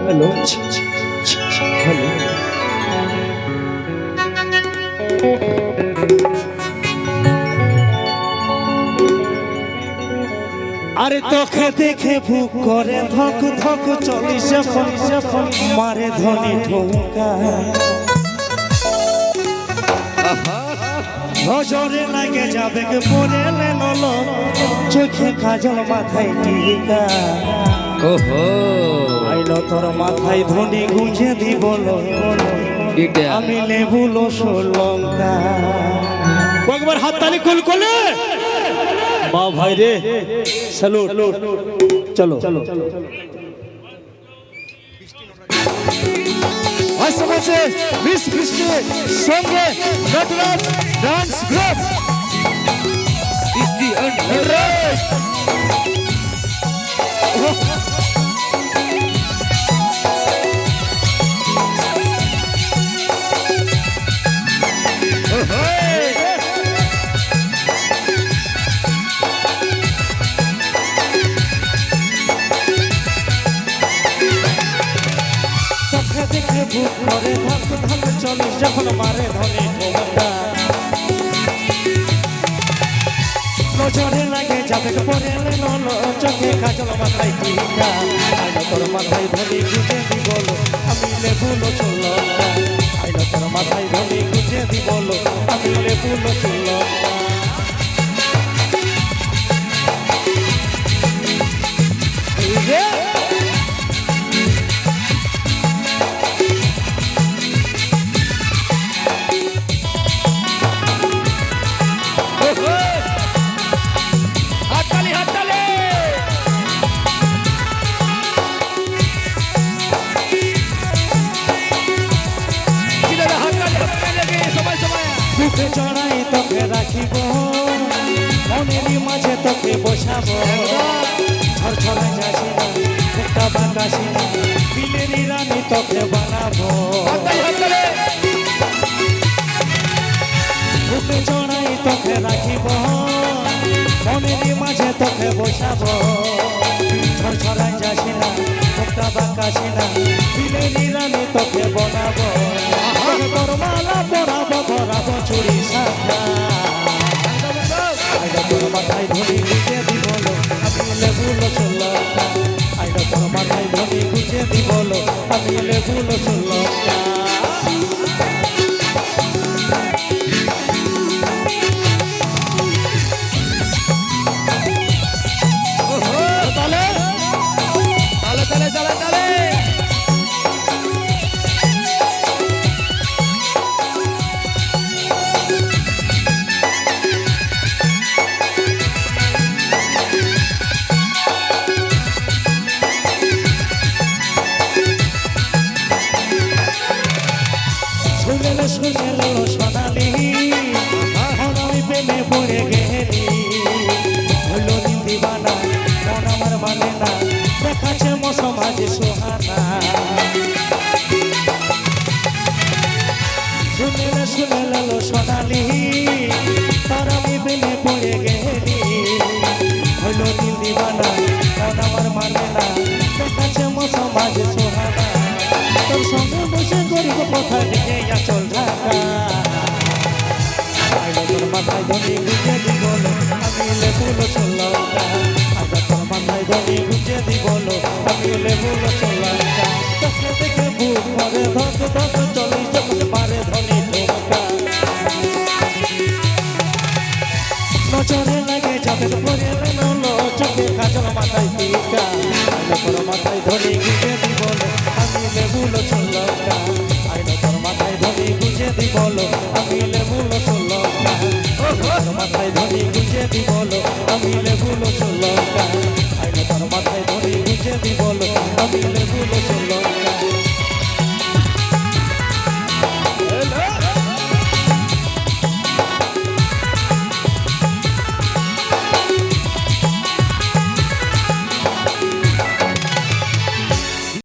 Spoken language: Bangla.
Hello hello. আরে তোকে দেখে বুক করে ধক ধক চলিস যখন যখন মারে ধনী ঠোকা নজরে লাগে যাবে কে পরে নল চোখে কাজল মাথায় টিকা ওহো আইলো তোর মাথায় ধনী গুঁজে দিব আমি লেবুলো লঙ্কা একবার হাততালি কুল কোলে বা ভাই রে স্যালুট চলো আশেপাশে মিস বৃষ্টি সঙ্গে নটরাজ ডান্স গ্রুপ বৃষ্টি দেখে বুক করে ধক ধক চলিস যখন মারে ধনী ঠোকা নজরে লাগে যাবে পরে নল চোখে কাজল মাথায় টিকা আইলো তোর মাথায় ধনী গুঁজে দিব আমি লেবুলো লঙ্কা আইলো তোর মাথায় ধনী গুঁজে দিব আমি লেবুলো লঙ্কা বুকে চড়াই তোকে রাখিব মনেরই মাঝে তোকে বসাবো ঝরঝরাই যাসি না মুক্তা বাঁকাসি না বিলেরই রানী তোকে বানাবো বুকে চড়াই তোকে রাখিব মনেরই মাঝে তোকে বসাবো ঝরঝরাই যাসি না মুক্তা বাঁকাসি না বিলেরই রানী তোকে বানাবো তোর মালা পরাবো পরাবো চুরি সাদা আইডা তোর মাথায় ধনী গুঁজে দিব আমি লেবুলো লঙ্কা আইডা তোর মাথায় ধনী গুঁজে দিব আমি লেবুলো লঙ্কা শুনেলো সোনালি আমি প্রেমে পড়ে গেলি হলো দিবানা মন আমার মানে না দেখাচ্ছে সমাজে সোহানা শুনেলো সোনালি তার আমি প্রেমে পড়ে গেলি হলো দিবানা মন আমার মানে না দেখাচ্ছে সমাজে সোহানা তোর সঙ্গে বসে গরিব কথা দেখে চল ঢাকা আইলো তোর মাথায় ধনী গুঁজে দিব আমি লেবুলো লঙ্কা আইলো তোর মাথায় ধনী গুঁজে দিব আমি লেবুলো লঙ্কা তোকে দেখে বুক করে ধক ধক চলিস যখন পারে ধনী ঠোকা নজরে লাগে যাবে পরে